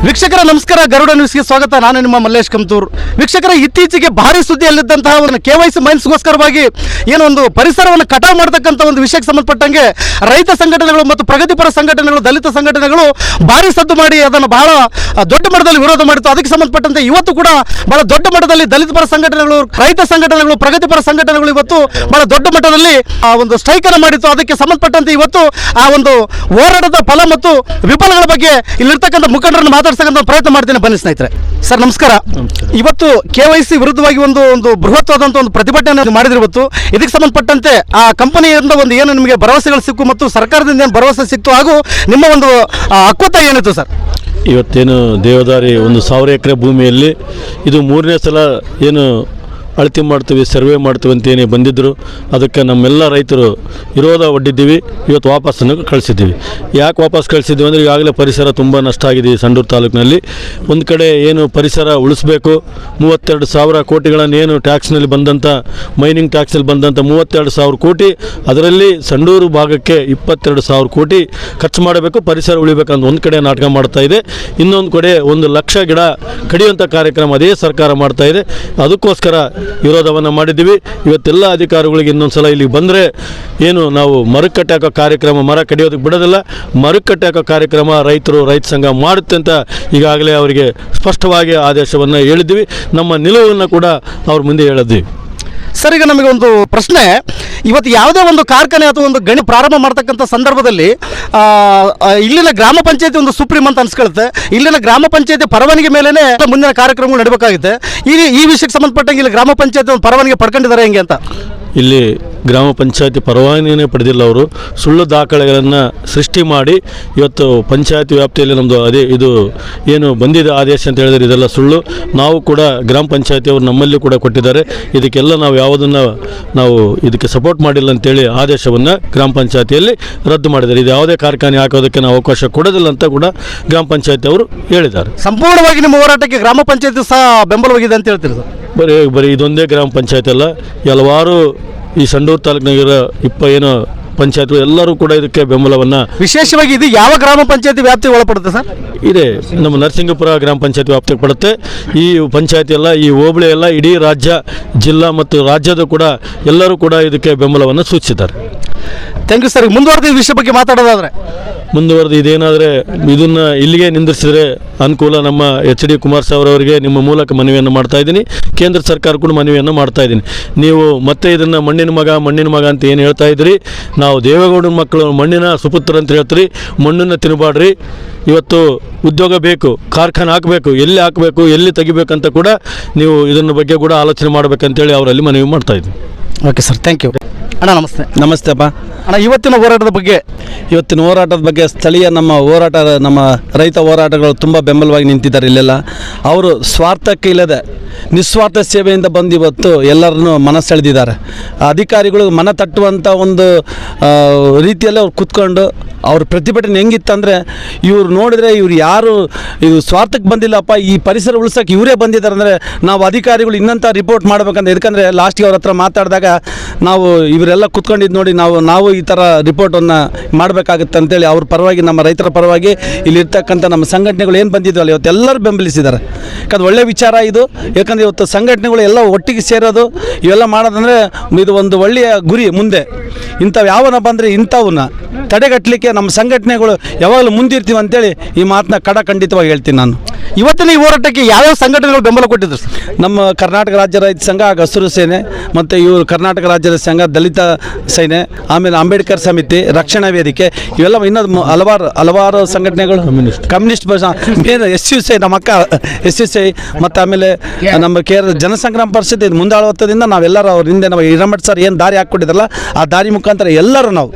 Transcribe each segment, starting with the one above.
ವೀಕ್ಷಕರ ನಮಸ್ಕಾರ, ಗರುಡ ನ್ಯೂಸ್ಗೆ ಸ್ವಾಗತ. ನಾನು ನಿಮ್ಮ ಮಲ್ಲೇಶ್ ಕಮ್ತೂರ್. ವೀಕ್ಷಕರ, ಇತ್ತೀಚೆಗೆ ಭಾರಿ ಸುದ್ದಿಯಲ್ಲಿದ್ದಂತಹ ಒಂದು KYC ಮೈನ್ಸ್ಗೋಸ್ಕರವಾಗಿ ಏನೊಂದು ಪರಿಸರವನ್ನು ಕಟಾವು ಮಾಡತಕ್ಕಂಥ ಒಂದು ವಿಷಯಕ್ಕೆ ಸಂಬಂಧಪಟ್ಟಂಗೆ ರೈತ ಸಂಘಟನೆಗಳು ಮತ್ತು ಪ್ರಗತಿಪರ ಸಂಘಟನೆಗಳು, ದಲಿತ ಸಂಘಟನೆಗಳು ಭಾರಿ ಸದ್ದು ಮಾಡಿ ಅದನ್ನು ಬಹಳ ದೊಡ್ಡ ಮಟ್ಟದಲ್ಲಿ ವಿರೋಧ ಮಾಡಿತ್ತು. ಅದಕ್ಕೆ ಸಂಬಂಧಪಟ್ಟಂತೆ ಇವತ್ತು ಕೂಡ ಬಹಳ ದೊಡ್ಡ ಮಟ್ಟದಲ್ಲಿ ದಲಿತ ಪರ ಸಂಘಟನೆಗಳು, ರೈತ ಸಂಘಟನೆಗಳು, ಪ್ರಗತಿಪರ ಸಂಘಟನೆಗಳು ಇವತ್ತು ಬಹಳ ದೊಡ್ಡ ಮಟ್ಟದಲ್ಲಿ ಒಂದು ಸ್ಟ್ರೈಕ್ ಅನ್ನು ಮಾಡಿತ್ತು. ಅದಕ್ಕೆ ಸಂಬಂಧಪಟ್ಟಂತೆ ಇವತ್ತು ಆ ಒಂದು ಹೋರಾಟದ ಫಲ ಮತ್ತು ವಿಫಲಗಳ ಬಗ್ಗೆ ಇಲ್ಲಿರ್ತಕ್ಕಂಥ ಮುಖಂಡರನ್ನು ಮಾತಾಡ್ತಕ್ಕಂಥ ಪ್ರಯತ್ನ ಮಾಡ್ತೀನಿ. ಬನ್ನಿ ಸ್ನೇಹಿತರೆ. ಸರ್ ನಮಸ್ಕಾರ. ಇವತ್ತು KYC ವಿರುದ್ಧವಾಗಿ ಒಂದು ಬೃಹತ್ವಾದಂಥ ಒಂದು ಪ್ರತಿಭಟನೆ ಮಾಡಿದ್ರು. ಇವತ್ತು ಇದಕ್ಕೆ ಸಂಬಂಧಪಟ್ಟಂತೆ ಆ ಕಂಪನಿಯಿಂದ ಒಂದು ಏನು ನಿಮಗೆ ಭರವಸೆಗಳು ಸಿಕ್ಕು ಮತ್ತು ಸರ್ಕಾರದಿಂದ ಏನು ಭರವಸೆ ಸಿಕ್ತು ಹಾಗೂ ನಿಮ್ಮ ಒಂದು ಹಕ್ಕೊತ್ತಾಯ ಏನಿತ್ತು ಸರ್? ಇವತ್ತೇನು ದೇವದಾರಿ 1,000 ಎಕರೆ ಭೂಮಿಯಲ್ಲಿ ಇದು 3ನೇ ಸಲ ಏನು ಅಳತೆ ಮಾಡ್ತೀವಿ, ಸರ್ವೆ ಮಾಡ್ತೀವಿ ಅಂತೇನೆ ಬಂದಿದ್ದರು. ಅದಕ್ಕೆ ನಮ್ಮೆಲ್ಲ ರೈತರು ವಿರೋಧ ಒಡ್ಡಿದ್ದೀವಿ. ಇವತ್ತು ವಾಪಸ್ಸನ್ನು ಕಳಿಸಿದ್ದೀವಿ. ಯಾಕೆ ವಾಪಸ್ ಕಳಿಸಿದ್ದೀವಿ ಅಂದರೆ ಈಗಾಗಲೇ ಪರಿಸರ ತುಂಬ ನಷ್ಟ ಆಗಿದೆ ಈ ಸಂಡೂರು ತಾಲೂಕಿನಲ್ಲಿ. ಒಂದು ಕಡೆ ಏನು ಪರಿಸರ ಉಳಿಸ್ಬೇಕು, 32,000 ಕೋಟಿಗಳನ್ನು ಏನು ಟ್ಯಾಕ್ಸ್ನಲ್ಲಿ ಬಂದಂಥ ಮೈನಿಂಗ್ ಟ್ಯಾಕ್ಸ್ನಲ್ಲಿ ಬಂದಂಥ 32,000 ಕೋಟಿ, ಅದರಲ್ಲಿ ಸಂಡೂರು ಭಾಗಕ್ಕೆ 22,000 ಕೋಟಿ ಖರ್ಚು ಮಾಡಬೇಕು, ಪರಿಸರ ಉಳಿಬೇಕಂತ ಒಂದು ಕಡೆ ನಾಟಕ ಮಾಡ್ತಾ ಇದೆ. ಇನ್ನೊಂದು ಕಡೆ 1,00,000 ಗಿಡ ಕಡಿಯುವಂಥ ಕಾರ್ಯಕ್ರಮ ಅದೇ ಸರ್ಕಾರ ಮಾಡ್ತಾ ಇದೆ. ಅದಕ್ಕೋಸ್ಕರ ವಿರೋಧವನ್ನು ಮಾಡಿದ್ದೀವಿ. ಇವತ್ತೆಲ್ಲ ಅಧಿಕಾರಿಗಳಿಗೆ ಇನ್ನೊಂದು ಸಲ ಇಲ್ಲಿಗೆ ಬಂದರೆ ಏನು ನಾವು ಮರುಕಟ್ಟೆ ಹಾಕೋ ಕಾರ್ಯಕ್ರಮ, ಮರ ಕಡಿಯೋದಕ್ಕೆ ಬಿಡೋದಿಲ್ಲ, ಮರುಕಟ್ಟೆ ಹಾಕೋ ಕಾರ್ಯಕ್ರಮ ರೈತ ಸಂಘ ಮಾಡುತ್ತೆ ಅಂತ ಈಗಾಗಲೇ ಅವರಿಗೆ ಸ್ಪಷ್ಟವಾಗಿ ಆದೇಶವನ್ನು ಹೇಳಿದ್ವಿ. ನಮ್ಮ ನಿಲುವನ್ನು ಕೂಡ ಅವ್ರ ಮುಂದೆ ಹೇಳಿದ್ವಿ. ಸರ್, ಈಗ ನಮಗೆ ಒಂದು ಪ್ರಶ್ನೆ. ಇವತ್ತು ಯಾವುದೇ ಒಂದು ಕಾರ್ಖಾನೆ ಅಥವಾ ಒಂದು ಗಣಿ ಪ್ರಾರಂಭ ಮಾಡ್ತಕ್ಕಂಥ ಸಂದರ್ಭದಲ್ಲಿ ಇಲ್ಲಿನ ಗ್ರಾಮ ಪಂಚಾಯತಿ ಒಂದು ಸುಪ್ರೀಂ ಅಂತ ಅನ್ಸ್ಕೊಳುತ್ತೆ. ಇಲ್ಲಿನ ಗ್ರಾಮ ಪಂಚಾಯತಿ ಪರವಾನಗಿ ಮೇಲೇ ಮುಂದಿನ ಕಾರ್ಯಕ್ರಮಗಳು ನಡಬೇಕಾಗುತ್ತೆ. ಈ ವಿಷಯಕ್ಕೆ ಸಂಬಂಧಪಟ್ಟಂಗೆ ಇಲ್ಲಿ ಗ್ರಾಮ ಪಂಚಾಯತಿ ಒಂದು ಪರವಾನಗಿ ಪಡ್ಕೊಂಡಿದ್ದಾರೆ ಹೆಂಗೆ ಅಂತ? ಇಲ್ಲಿ ಗ್ರಾಮ ಪಂಚಾಯತಿ ಪರವಾನಗಿನೇ ಪಡೆದಿಲ್ಲ. ಅವರು ಸುಳ್ಳು ದಾಖಲೆಗಳನ್ನು ಸೃಷ್ಟಿ ಮಾಡಿ ಇವತ್ತು ಪಂಚಾಯತಿ ವ್ಯಾಪ್ತಿಯಲ್ಲಿ ನಮ್ಮದು ಅದೇ ಇದು ಏನು ಬಂದಿದೆ ಆದೇಶ ಅಂತ ಹೇಳಿದರೆ ಇದೆಲ್ಲ ಸುಳ್ಳು. ನಾವು ಕೂಡ ಗ್ರಾಮ ಪಂಚಾಯತಿಯವರು ನಮ್ಮಲ್ಲಿ ಕೂಡ ಕೊಟ್ಟಿದ್ದಾರೆ. ಇದಕ್ಕೆಲ್ಲ ನಾವು ಇದಕ್ಕೆ ಸಪೋರ್ಟ್ ಮಾಡಿಲ್ಲ ಅಂತೇಳಿ ಆದೇಶವನ್ನು ಗ್ರಾಮ ಪಂಚಾಯತಿಯಲ್ಲಿ ರದ್ದು ಮಾಡಿದ್ದಾರೆ. ಇದು ಯಾವುದೇ ಕಾರ್ಖಾನೆ ಹಾಕೋದಕ್ಕೆ ನಾವು ಅವಕಾಶ ಕೊಡೋದಿಲ್ಲ ಅಂತ ಕೂಡ ಗ್ರಾಮ ಪಂಚಾಯತಿ ಅವರು ಹೇಳಿದ್ದಾರೆ. ಸಂಪೂರ್ಣವಾಗಿ ನಿಮ್ಮ ಹೋರಾಟಕ್ಕೆ ಗ್ರಾಮ ಪಂಚಾಯತಿ ಸಹ ಬೆಂಬಲವಾಗಿದೆ ಅಂತ ಹೇಳ್ತೀರಿ ಸರ್? ಬರೀ ಇದೊಂದೇ ಗ್ರಾಮ ಪಂಚಾಯತಿ ಅಲ್ಲ, ಹಲವಾರು ಈ ಸಂಡೂರು ತಾಲೂಕಿನಾಗಿರೋ ಏನು ಪಂಚಾಯತ್ಗಳು ಎಲ್ಲರೂ ಕೂಡ ಇದಕ್ಕೆ ಬೆಂಬಲವನ್ನು. ವಿಶೇಷವಾಗಿ ಇದು ಯಾವ ಗ್ರಾಮ ಪಂಚಾಯತಿ ವ್ಯಾಪ್ತಿಗೆ ಒಳಪಡುತ್ತೆ ಸರ್? ಇದೆ, ನಮ್ಮ ನರಸಿಂಗಪುರ ಗ್ರಾಮ ಪಂಚಾಯತಿ ವ್ಯಾಪ್ತಿಗೆ ಪಡುತ್ತೆ. ಈ ಪಂಚಾಯತಿ ಎಲ್ಲ, ಈ ಹೋಬಳಿ ಎಲ್ಲ, ಇಡೀ ರಾಜ್ಯ, ಜಿಲ್ಲಾ ಮತ್ತು ರಾಜ್ಯದ ಕೂಡ ಎಲ್ಲರೂ ಕೂಡ ಇದಕ್ಕೆ ಬೆಂಬಲವನ್ನು ಸೂಚಿಸಿದ್ದಾರೆ. Thank you sir. ಮುಂದುವರೆದ ಈ ವಿಷಯ ಬಗ್ಗೆ ಮಾತಾಡೋದಾದರೆ ಇದೇನಾದರೆ ಇದನ್ನು ಇಲ್ಲಿಗೆ ನಿಂದಿಸಿದರೆ ಅನುಕೂಲ. ನಮ್ಮ HD ಕುಮಾರಸ್ವಾಮಿ ಅವರಿಗೆ ನಿಮ್ಮ ಮೂಲಕ ಮನವಿಯನ್ನು ಮಾಡ್ತಾ ಇದ್ದೀನಿ. ಕೇಂದ್ರ ಸರ್ಕಾರ ಕೂಡ ಮನವಿಯನ್ನು ಮಾಡ್ತಾ ಇದ್ದೀನಿ. ನೀವು ಮತ್ತೆ ಇದನ್ನು ಮಣ್ಣಿನ ಮಗ ಅಂತ ಏನು ಹೇಳ್ತಾ ಇದ್ರಿ? ನಾವು ದೇವೇಗೌಡನ ಮಕ್ಕಳು ಮಣ್ಣಿನ ಸುಪುತ್ರ ಅಂತ ಹೇಳ್ತೀರಿ. ಮಣ್ಣನ್ನು ತಿನ್ನಬಾಡ್ರಿ. ಇವತ್ತು ಉದ್ಯೋಗ ಬೇಕು, ಕಾರ್ಖಾನೆ ಹಾಕಬೇಕು, ಎಲ್ಲಿ ಹಾಕಬೇಕು, ಎಲ್ಲಿ ತೆಗಿಬೇಕಂತ ಕೂಡ ನೀವು ಇದನ್ನ ಬಗ್ಗೆ ಕೂಡ ಆಲೋಚನೆ ಮಾಡಬೇಕಂತೇಳಿ ಅವರಲ್ಲಿ ಮನವಿ ಮಾಡ್ತಾ ಇದ್ದೀನಿ. Okay sir, thank you. ಅಣ್ಣ ನಮಸ್ತೆ. ನಮಸ್ತೆ ಅಪ್ಪ. ಅಣ್ಣ, ಇವತ್ತಿನ ಹೋರಾಟದ ಬಗ್ಗೆ ಸ್ಥಳೀಯ ನಮ್ಮ ರೈತ ಹೋರಾಟಗಳು ತುಂಬ ಬೆಂಬಲವಾಗಿ ನಿಂತಿದ್ದಾರೆ. ಇಲ್ಲೆಲ್ಲ ಅವರು ಸ್ವಾರ್ಥಕ್ಕೆ ಇಲ್ಲದೆ ನಿಸ್ವಾರ್ಥ ಸೇವೆಯಿಂದ ಬಂದು ಇವತ್ತು ಎಲ್ಲರನ್ನು ಮನಸೆಳೆದಿದ್ದಾರೆ. ಅಧಿಕಾರಿಗಳು ಮನ ತಟ್ಟುವಂಥ ಒಂದು ರೀತಿಯಲ್ಲಿ ಅವ್ರು ಕೂತ್ಕೊಂಡು ಅವ್ರ ಪ್ರತಿಭಟನೆ ಹೆಂಗಿತ್ತಂದರೆ, ಇವ್ರು ನೋಡಿದರೆ ಇವ್ರು ಯಾರು ಇದು ಸ್ವಾರ್ಥಕ್ಕೆ ಬಂದಿಲ್ಲಪ್ಪ, ಈ ಪರಿಸರ ಉಳಿಸೋಕೆ ಇವರೇ ಬಂದಿದ್ದಾರೆ ಅಂದರೆ ನಾವು ಅಧಿಕಾರಿಗಳು ಇನ್ನಂಥ ರಿಪೋರ್ಟ್ ಮಾಡ್ಬೇಕಂತ. ಯಾಕಂದರೆ ಲಾಸ್ಟಿಗೆ ಅವ್ರ ಹತ್ರ ಮಾತಾಡಿದಾಗ ನಾವು ಇವರೆಲ್ಲ ಕೂತ್ಕೊಂಡಿದ್ದು ನೋಡಿ ನಾವು ಈ ಥರ ರಿಪೋರ್ಟನ್ನು ಮಾಡಬೇಕಾಗುತ್ತೆ ಅಂತೇಳಿ ಅವ್ರ ಪರವಾಗಿ, ನಮ್ಮ ರೈತರ ಪರವಾಗಿ ಇಲ್ಲಿರ್ತಕ್ಕಂಥ ನಮ್ಮ ಸಂಘಟನೆಗಳು ಏನು ಬಂದಿದ್ವಲ್ಲ ಇವತ್ತು ಎಲ್ಲರೂ ಬೆಂಬಲಿಸಿದ್ದಾರೆ. ಯಾಕಂದ್ರೆ ಒಳ್ಳೆಯ ವಿಚಾರ ಇದು. ಯಾಕಂದರೆ ಇವತ್ತು ಸಂಘಟನೆಗಳು ಎಲ್ಲ ಒಟ್ಟಿಗೆ ಸೇರೋದು, ಇವೆಲ್ಲ ಮಾಡೋದಂದರೆ ಇದು ಒಂದು ಒಳ್ಳೆಯ ಗುರಿ. ಮುಂದೆ ಇಂಥವು ಯಾವನ ಬಂದರೆ ಇಂಥವನ್ನ ತಡೆಗಟ್ಟಲಿಕ್ಕೆ ನಮ್ಮ ಸಂಘಟನೆಗಳು ಯಾವಾಗಲೂ ಮುಂದಿರ್ತೀವಿ ಅಂತೇಳಿ ಈ ಮಾತನ್ನ ಖಂಡಿತವಾಗಿ ಹೇಳ್ತೀನಿ ನಾನು. ಇವತ್ತಿನ ಈ ಹೋರಾಟಕ್ಕೆ ಯಾವ್ಯಾವ ಸಂಘಟನೆಗಳು ಬೆಂಬಲ ಕೊಟ್ಟಿದ್ರು ಸರ್? ನಮ್ಮ ಕರ್ನಾಟಕ ರಾಜ್ಯ ರೈತ ಸಂಘ, ಹಸಿರು ಸೇನೆ, ಮತ್ತು ಇವರು ಕರ್ನಾಟಕ ರಾಜ್ಯ ರೈತ ಸಂಘ, ದಲಿತ ಸೇನೆ, ಆಮೇಲೆ ಅಂಬೇಡ್ಕರ್ ಸಮಿತಿ, ರಕ್ಷಣಾ ವೇದಿಕೆ, ಇವೆಲ್ಲ ಇನ್ನೊಂದು ಹಲವಾರು ಸಂಘಟನೆಗಳು, ಕಮ್ಯುನಿಸ್ಟ್ ಮೇನ್ SUCI, ನಮ್ಮ ಅಕ್ಕ SUCI, ಮತ್ತು ಆಮೇಲೆ ನಮ್ಮ ಜನಸಂಗ್ರಾಮ ಪರಿಷತ್, ಇದು ಮುಂದಾಳತ್ವದಿಂದ ನಾವೆಲ್ಲರೂ ಅವ್ರ ಹಿಂದೆ ನಾವು ಹಿರೇಮಠ ಸರ್ ಏನು ದಾರಿ ಹಾಕ್ಕೊಟ್ಟಿದ್ರಲ್ಲ ಆ ದಾರಿ ಮುಖಾಂತರ ಎಲ್ಲರೂ ನಾವು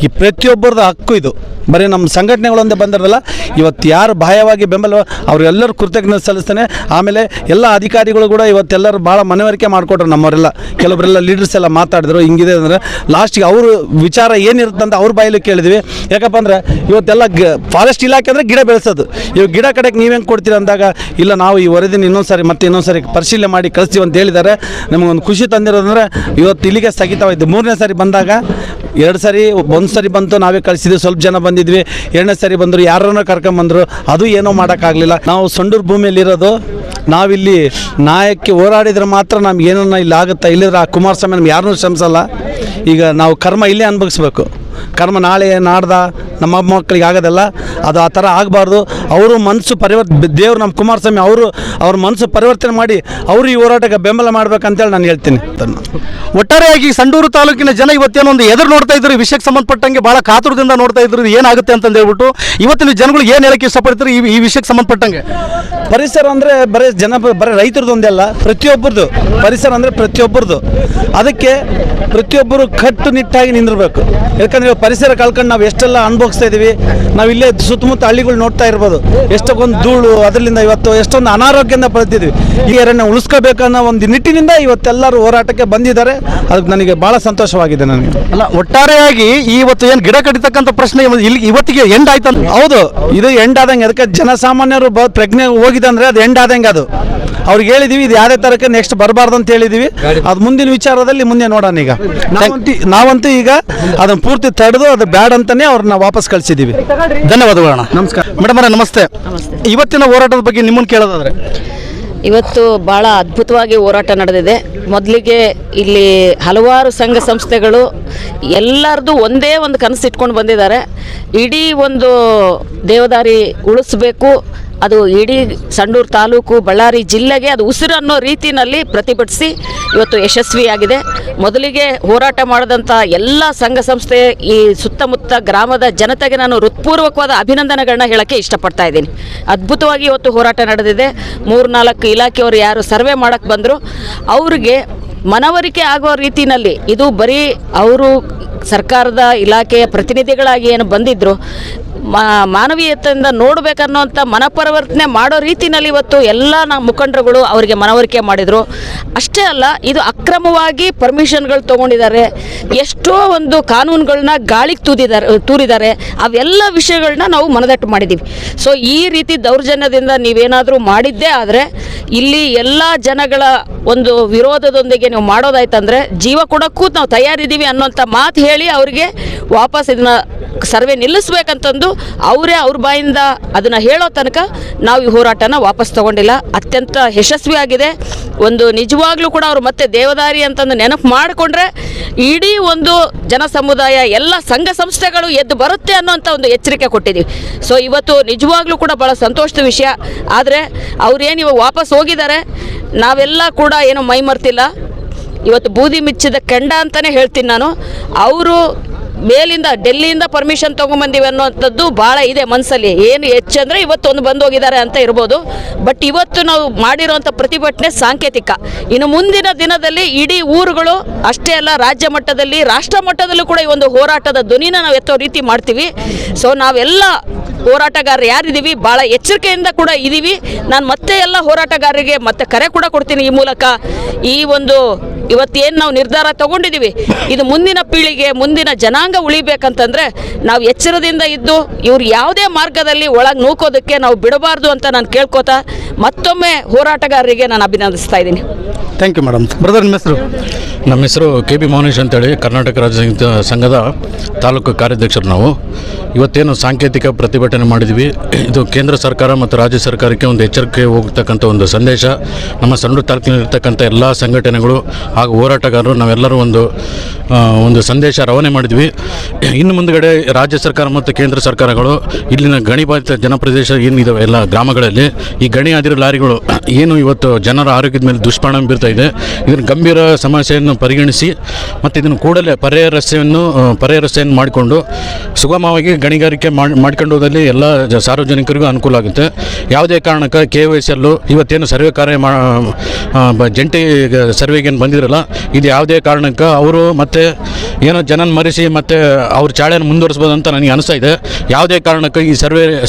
ಈ ಪ್ರತಿಯೊಬ್ಬರದ ಹಕ್ಕು ಇದು. ಬರೀ ನಮ್ಮ ಸಂಘಟನೆಗಳೊಂದೇ ಬಂದಿರಲ್ಲ, ಇವತ್ತು ಯಾರು ಬಾಹ್ಯವಾಗಿ ಬೆಂಬಲ ಅವರೆಲ್ಲರೂ ಕೃತಜ್ಞತೆ ಸಲ್ಲಿಸ್ತಾನೆ. ಆಮೇಲೆ ಎಲ್ಲ ಅಧಿಕಾರಿಗಳು ಕೂಡ ಇವತ್ತೆಲ್ಲರೂ ಭಾಳ ಮನವರಿಕೆ ಮಾಡಿಕೊಟ್ರು. ನಮ್ಮವರೆಲ್ಲ ಕೆಲವರೆಲ್ಲ ಲೀಡರ್ಸ್ ಎಲ್ಲ ಮಾತಾಡಿದ್ರು ಹಿಂಗಿದೆ ಅಂದರೆ ಲಾಸ್ಟಿಗೆ ಅವರು ವಿಚಾರ ಏನಿರುತ್ತೆ ಅಂತ ಅವ್ರ ಬಾಯಲ್ಲಿ ಕೇಳಿದ್ವಿ. ಯಾಕಪ್ಪ ಅಂದರೆ ಇವತ್ತೆಲ್ಲ ಫಾರೆಸ್ಟ್ ಇಲಾಖೆ ಅಂದರೆ ಗಿಡ ಬೆಳೆಸೋದು. ಇವಾಗ ಗಿಡ ಕಡೆಗೆ ನೀವು ಹೆಂಗೆ ಕೊಡ್ತೀರ ಅಂದಾಗ, ಇಲ್ಲ ನಾವು ಈ ವರದಿನ ಇನ್ನೊಂದು ಸಾರಿ ಪರಿಶೀಲನೆ ಮಾಡಿ ಕಳಿಸ್ತೀವಿ ಅಂತ ಹೇಳಿದ್ದಾರೆ. ನಮಗೊಂದು ಖುಷಿ ತಂದಿರೋದಂದರೆ ಇವತ್ತು ಇಲ್ಲಿಗೆ ಸ್ಥಗಿತವಾಯಿತು. 3ನೇ ಸಾರಿ ಬಂದಾಗ ಎರಡು ಸರಿ ಒಂದು ಸರಿ ಬಂತು ನಾವೇ ಕಳಿಸಿದ್ವಿ, ಸ್ವಲ್ಪ ಜನ ಬಂದಿದ್ವಿ. ಎರಡನೇ ಸರಿ ಬಂದರು, ಯಾರನ್ನ ಕರ್ಕೊಂಬಂದರು, ಅದು ಏನೋ ಮಾಡೋಕ್ಕಾಗಲಿಲ್ಲ. ನಾವು ಸಂಡೂರು ಭೂಮಿಯಲ್ಲಿರೋದು, ನಾವಿಲ್ಲಿ ನ್ಯಾಯಕ್ಕೆ ಹೋರಾಡಿದ್ರೆ ಮಾತ್ರ ನಮ್ಗೆ ಏನನ್ನ ಇಲ್ಲಿ ಆಗುತ್ತಾ, ಇಲ್ಲಿದ್ರೆ ಆ ಕುಮಾರಸ್ವಾಮಿ ನಮ್ಗೆ ಯಾರನ್ನೂ ಶ್ರಮಿಸಲ್ಲ. ಈಗ ನಾವು ಕರ್ಮ ಇಲ್ಲೇ ಅನುಭವಿಸ್ಬೇಕು. ಕರ್ಮ ನಾಳೆ ನಾಡ್ದ ನಮ್ಮ ಮಕ್ಕಳಿಗೆ ಆಗೋದಲ್ಲ, ಅದು ಆ ಥರ ಆಗಬಾರ್ದು. ಅವರು ಮನಸ್ಸು ದೇವ್ರು ನಮ್ಮ ಕುಮಾರಸ್ವಾಮಿ ಅವ್ರ ಮನಸ್ಸು ಪರಿವರ್ತನೆ ಮಾಡಿ ಅವರು ಈ ಹೋರಾಟಕ್ಕೆ ಬೆಂಬಲ ಮಾಡ್ಬೇಕಂತೇಳಿ ನಾನು ಹೇಳ್ತೀನಿ. ಒಟ್ಟಾರೆಯಾಗಿ ಸಂಡೂರು ತಾಲೂಕಿನ ಜನ ಇವತ್ತೇನೋ ಒಂದು ಎದುರು ನೋಡ್ತಾ ಇದ್ರು, ಈ ವಿಷಯಕ್ಕೆ ಸಂಬಂಧಪಟ್ಟಂಗೆ ಭಾಳ ಕಾತುರದಿಂದ ನೋಡ್ತಾ ಇದ್ರು, ಏನಾಗುತ್ತೆ ಅಂತ ಹೇಳ್ಬಿಟ್ಟು ಇವತ್ತಿನ ಜನಗಳು ಏನು ಹೇಳಕ್ಕೆ ಇಷ್ಟಪಡ್ತಾರೆ ಈ ವಿಷಯಕ್ಕೆ ಸಂಬಂಧಪಟ್ಟಂಗೆ? ಪರಿಸರ ಅಂದರೆ ಬರೀ ರೈತರದ್ದು ಒಂದಲ್ಲ, ಪ್ರತಿಯೊಬ್ಬರದು ಪರಿಸರ ಅಂದರೆ ಪ್ರತಿಯೊಬ್ಬರದು. ಅದಕ್ಕೆ ಪ್ರತಿಯೊಬ್ಬರು ಕಟ್ಟುನಿಟ್ಟಾಗಿ ನಿಂದಿರಬೇಕು. ಯಾಕಂದರೆ ಪರಿಸರ ಕಳ್ಕೊಂಡು ನಾವು ಎಷ್ಟೆಲ್ಲ ಅನುಭವಿಸ್ತಾ ಇದ್ದೀವಿ. ನಾವು ಇಲ್ಲೇ ಸುತ್ತಮುತ್ತ ಹಳ್ಳಿಗಳು ನೋಡ್ತಾ ಇರ್ಬೋದು, ಎಷ್ಟೊಂದು ಧೂಳು, ಅದರಿಂದ ಇವತ್ತು ಎಷ್ಟೊಂದು ಅನಾರೋಗ್ಯದಿಂದ ಪಡೆದಿದ್ವಿ. ಈ ಅರಣ್ಯ ಉಳಿಸ್ಕೋಬೇಕನ್ನೋ ಒಂದು ನಿಟ್ಟಿನಿಂದ ಇವತ್ತೆಲ್ಲರೂ ಹೋರಾಟಕ್ಕೆ ಬಂದಿದ್ದಾರೆ. ಅದಕ್ಕೆ ನನಗೆ ಭಾಳ ಸಂತೋಷವಾಗಿದೆ. ನನಗೆ ಅಲ್ಲ, ಒಟ್ಟಾರೆಯಾಗಿ ಇವತ್ತು ಏನು ಗಿಡ ಕಡಿತಕ್ಕಂಥ ಪ್ರಶ್ನೆ ಇಲ್ಲಿ ಇವತ್ತಿಗೆ ಎಂಡ್ ಆಯ್ತು. ಹೌದು, ಇದು ಎಂಡ್ ಆದಂಗೆ. ಅದಕ್ಕೆ ಜನಸಾಮಾನ್ಯರು ಪ್ರಜ್ಞೆ ಹೋಗಿದೆ ಅಂದರೆ ಅದು ಎಂಡ್ ಆದಂಗೆ. ಅದು ಅವ್ರಿಗೆ ಹೇಳಿದೀವಿ, ಇದು ಯಾವುದೇ ಥರಕ್ಕೆ ನೆಕ್ಸ್ಟ್ ಬರಬಾರ್ದು ಅಂತ ಹೇಳಿದೀವಿ. ಅದು ಮುಂದಿನ ವಿಚಾರದಲ್ಲಿ ಮುಂದೆ ನೋಡೋಣ. ಈಗ ನಾವಂತೂ ಈಗ ಅದನ್ನು ಪೂರ್ತಿ ತಡೆದು ಅದು ಬ್ಯಾಡ್ ಅಂತಾನೆ ಅವ್ರನ್ನ ವಾಪಸ್ ಕಳಿಸಿದ್ದೀವಿ. ಧನ್ಯವಾದಗಳಣ್ಣ. ನಮಸ್ಕಾರ ಮೇಡಮ್ ಅವರೇ, ನಮಸ್ತೆ. ಇವತ್ತಿನ ಹೋರಾಟದ ಬಗ್ಗೆ ನಿಮ್ಮನ್ನು ಕೇಳೋದಾದ್ರೆ? ಇವತ್ತು ಭಾಳ ಅದ್ಭುತವಾಗಿ ಹೋರಾಟ ನಡೆದಿದೆ. ಮೊದಲಿಗೆ ಇಲ್ಲಿ ಹಲವಾರು ಸಂಘ ಸಂಸ್ಥೆಗಳು ಎಲ್ಲರದು ಒಂದೇ ಒಂದು ಕನಸು ಇಟ್ಕೊಂಡು ಬಂದಿದ್ದಾರೆ. ಇಡೀ ಒಂದು ದೇವದಾರಿ ಉಳಿಸ್ಬೇಕು, ಅದು ಇಡೀ ಸಂಡೂರು ತಾಲೂಕು ಬಳ್ಳಾರಿ ಜಿಲ್ಲೆಗೆ ಅದು ಉಸಿರು ಅನ್ನೋ ರೀತಿಯಲ್ಲಿ ಪ್ರತಿಭಟಿಸಿ ಇವತ್ತು ಯಶಸ್ವಿಯಾಗಿದೆ. ಮೊದಲಿಗೆ ಹೋರಾಟ ಮಾಡಿದಂಥ ಎಲ್ಲ ಸಂಘ ಸಂಸ್ಥೆ, ಈ ಸುತ್ತಮುತ್ತ ಗ್ರಾಮದ ಜನತೆಗೆ ನಾನು ಹೃತ್ಪೂರ್ವಕವಾದ ಅಭಿನಂದನೆಗಳನ್ನ ಹೇಳೋಕ್ಕೆ ಇಷ್ಟಪಡ್ತಾ ಇದ್ದೀನಿ. ಅದ್ಭುತವಾಗಿ ಇವತ್ತು ಹೋರಾಟ ನಡೆದಿದೆ. 3-4 ಇಲಾಖೆಯವರು ಯಾರು ಸರ್ವೆ ಮಾಡೋಕ್ಕೆ ಬಂದರು, ಅವ್ರಿಗೆ ಮನವರಿಕೆ ಆಗೋ ರೀತಿಯಲ್ಲಿ, ಇದು ಬರೀ ಅವರು ಸರ್ಕಾರದ ಇಲಾಖೆಯ ಪ್ರತಿನಿಧಿಗಳಾಗಿ ಏನು ಬಂದಿದ್ದರು, ಮಾನವೀಯತೆಯಿಂದ ನೋಡಬೇಕನ್ನೋಂಥ ಮನಪರಿವರ್ತನೆ ಮಾಡೋ ರೀತಿಯಲ್ಲಿ ಇವತ್ತು ಎಲ್ಲ ನಮ್ಮ ಮುಖಂಡರುಗಳು ಅವರಿಗೆ ಮನವರಿಕೆ ಮಾಡಿದರು. ಅಷ್ಟೇ ಅಲ್ಲ, ಇದು ಅಕ್ರಮವಾಗಿ ಪರ್ಮಿಷನ್ಗಳು ತೊಗೊಂಡಿದ್ದಾರೆ, ಎಷ್ಟೋ ಒಂದು ಕಾನೂನುಗಳನ್ನ ಗಾಳಿಗೆ ತೂರಿದ್ದಾರೆ. ಅವೆಲ್ಲ ವಿಷಯಗಳನ್ನ ನಾವು ಮನದಟ್ಟು ಮಾಡಿದ್ದೀವಿ. ಸೊ ಈ ರೀತಿ ದೌರ್ಜನ್ಯದಿಂದ ನೀವೇನಾದರೂ ಮಾಡಿದ್ದೇ ಆದರೆ ಇಲ್ಲಿ ಎಲ್ಲ ಜನಗಳ ಒಂದು ವಿರೋಧದೊಂದಿಗೆ ನೀವು ಮಾಡೋದಾಯ್ತಂದರೆ ಜೀವ ಕೊಡೋಕ್ಕೂ ನಾವು ತಯಾರಿದ್ದೀವಿ ಅನ್ನೋಂಥ ಮಾತು ಹೇಳಿ ಅವರಿಗೆ ವಾಪಸ್ ಇದನ್ನ ಸರ್ವೆ ನಿಲ್ಲಿಸ್ಬೇಕಂತಂದು ಅವರೇ ಅವ್ರ ಬಾಯಿಂದ ಅದನ್ನು ಹೇಳೋ ತನಕ ನಾವು ಈ ಹೋರಾಟನ ವಾಪಸ್ ತಗೊಂಡಿಲ್ಲ. ಅತ್ಯಂತ ಯಶಸ್ವಿಯಾಗಿದೆ. ಒಂದು ನಿಜವಾಗ್ಲೂ ಕೂಡ ಅವರು ಮತ್ತೆ ದೇವದಾರಿ ಅಂತಂದು ನೆನಪು ಮಾಡಿಕೊಂಡ್ರೆ ಇಡೀ ಒಂದು ಜನ ಸಮುದಾಯ, ಎಲ್ಲ ಸಂಘ ಸಂಸ್ಥೆಗಳು ಎದ್ದು ಬರುತ್ತೆ ಅನ್ನೋಂಥ ಒಂದು ಎಚ್ಚರಿಕೆ ಕೊಟ್ಟಿದ್ದೀವಿ. ಸೊ ಇವತ್ತು ನಿಜವಾಗ್ಲೂ ಕೂಡ ಭಾಳ ಸಂತೋಷದ ವಿಷಯ. ಆದರೆ ಅವ್ರೇನು ಇವಾಗ ವಾಪಸ್ ಹೋಗಿದ್ದಾರೆ, ನಾವೆಲ್ಲ ಕೂಡ ಏನು ಮೈಮರ್ತಿಲ್ಲ. ಇವತ್ತು ಬೂದಿ ಮಿಚ್ಚಿದ ಕೆಂಡ ಅಂತಲೇ ಹೇಳ್ತೀನಿ ನಾನು. ಅವರು ಮೇಲಿಂದ ಡೆಲ್ಲಿಯಿಂದ ಪರ್ಮಿಷನ್ ತೊಗೊಂಬಂದಿವಿ ಅನ್ನೋಂಥದ್ದು ಭಾಳ ಇದೆ ಮನಸ್ಸಲ್ಲಿ. ಏನು ಹೆಚ್ಚಂದರೆ ಇವತ್ತೊಂದು ಬಂದು ಹೋಗಿದ್ದಾರೆ ಅಂತ ಇರ್ಬೋದು. ಬಟ್ ಇವತ್ತು ನಾವು ಮಾಡಿರೋಂಥ ಪ್ರತಿಭಟನೆ ಸಾಂಕೇತಿಕ. ಇನ್ನು ಮುಂದಿನ ದಿನದಲ್ಲಿ ಇಡೀ ಊರುಗಳು ಅಷ್ಟೇ ಅಲ್ಲ, ರಾಜ್ಯ ಮಟ್ಟದಲ್ಲಿ ರಾಷ್ಟ್ರ ಮಟ್ಟದಲ್ಲೂ ಕೂಡ ಈ ಒಂದು ಹೋರಾಟದ ಧ್ವನಿನ ನಾವು ಎತ್ತೋ ರೀತಿ ಮಾಡ್ತೀವಿ. ಸೊ ನಾವೆಲ್ಲ ಹೋರಾಟಗಾರರು ಯಾರಿದ್ದೀವಿ ಭಾಳ ಎಚ್ಚರಿಕೆಯಿಂದ ಕೂಡ ಇದ್ದೀವಿ. ನಾನು ಮತ್ತೆ ಎಲ್ಲ ಹೋರಾಟಗಾರರಿಗೆ ಮತ್ತೆ ಕರೆ ಕೂಡ ಕೊಡ್ತೀನಿ ಈ ಮೂಲಕ. ಈ ಒಂದು ಇವತ್ತೇನು ನಾವು ನಿರ್ಧಾರ ತಗೊಂಡಿದ್ದೀವಿ, ಇದು ಮುಂದಿನ ಪೀಳಿಗೆ, ಮುಂದಿನ ಜನಾಂಗ ಉಳಿಬೇಕಂತಂದರೆ ನಾವು ಎಚ್ಚರದಿಂದ ಇದ್ದು ಇವ್ರು ಯಾವುದೇ ಮಾರ್ಗದಲ್ಲಿ ಒಳಗೆ ನೂಕೋದಕ್ಕೆ ನಾವು ಬಿಡಬಾರ್ದು ಅಂತ ನಾನು ಕೇಳ್ಕೊತಾ ಮತ್ತೊಮ್ಮೆ ಹೋರಾಟಗಾರರಿಗೆ ನಾನು ಅಭಿನಂದಿಸ್ತಾ ಇದ್ದೀನಿ. Thank you madam. ಬ್ರದರ್, ನಿಮ್ಮ ಹೆಸರು? ನಮ್ಮ ಹೆಸರು KB ಮೌನೇಶ್ ಅಂತೇಳಿ, ಕರ್ನಾಟಕ ರಾಜ್ಯ ಸಂಘದ ತಾಲೂಕು ಕಾರ್ಯಾಧ್ಯಕ್ಷರು. ನಾವು ಇವತ್ತೇನು ಸಾಂಕೇತಿಕ ಪ್ರತಿಭಟನೆ ಮಾಡಿದ್ವಿ, ಇದು ಕೇಂದ್ರ ಸರ್ಕಾರ ಮತ್ತು ರಾಜ್ಯ ಸರ್ಕಾರಕ್ಕೆ ಒಂದು ಎಚ್ಚರಿಕೆ ಹೋಗ್ತಕ್ಕಂಥ ಒಂದು ಸಂದೇಶ. ನಮ್ಮ ಸಂಡೂರು ತಾಲೂಕಿನಲ್ಲಿರ್ತಕ್ಕಂಥ ಎಲ್ಲ ಸಂಘಟನೆಗಳು ಹಾಗೂ ಹೋರಾಟಗಾರರು ನಾವೆಲ್ಲರೂ ಒಂದು ಸಂದೇಶ ರವಾನೆ ಮಾಡಿದ್ವಿ. ಇನ್ನು ಮುಂದುಗಡೆ ರಾಜ್ಯ ಸರ್ಕಾರ ಮತ್ತು ಕೇಂದ್ರ ಸರ್ಕಾರಗಳು ಇಲ್ಲಿನ ಗಣಿಬಾಧಿತ ಜನಪ್ರದೇಶ ಏನಿದಾವೆ ಎಲ್ಲ ಗ್ರಾಮಗಳಲ್ಲಿ ಈ ಗಣಿ ಆದಿರೋ ಲಾರಿಗಳು ಏನು ಇವತ್ತು ಜನರ ಆರೋಗ್ಯದ ಮೇಲೆ ದುಷ್ಪರಿಣಾಮ ಬೀರ್ತಾ ಇದೆ, ಇದನ್ನು ಗಂಭೀರ ಸಮಸ್ಯೆಯನ್ನು ಪರಿಗಣಿಸಿ ಮತ್ತು ಇದನ್ನು ಕೂಡಲೇ ಪರ್ಯಾಯ ರಸ್ತೆಯನ್ನು ಮಾಡಿಕೊಂಡು ಸುಗಮವಾಗಿ ಗಣಿಗಾರಿಕೆ ಮಾಡ್ಕೊಂಡು ಹೋದಲ್ಲಿ ಎಲ್ಲ ಸಾರ್ವಜನಿಕರಿಗೂ ಅನುಕೂಲ ಆಗುತ್ತೆ. ಯಾವುದೇ ಕಾರಣಕ್ಕೆ KYCL ಇವತ್ತೇನು ಸರ್ವೆ ಕಾರ್ಯ ಜಂಟಿ ಸರ್ವೆಗೇನು ಬಂದಿರಲ್ಲ, ಇದು ಯಾವುದೇ ಕಾರಣಕ್ಕೆ ಅವರು ಮತ್ತೆ ಏನೋ ಜನನ ಮರೆಸಿ ಮತ್ತು ಅವ್ರ ಚಾಳೆಯನ್ನು ಮುಂದುವರಿಸ್ಬೋದು ಅಂತ ನನಗೆ ಅನಿಸ್ತಾ ಇದೆ. ಯಾವುದೇ ಕಾರಣಕ್ಕೆ ಈ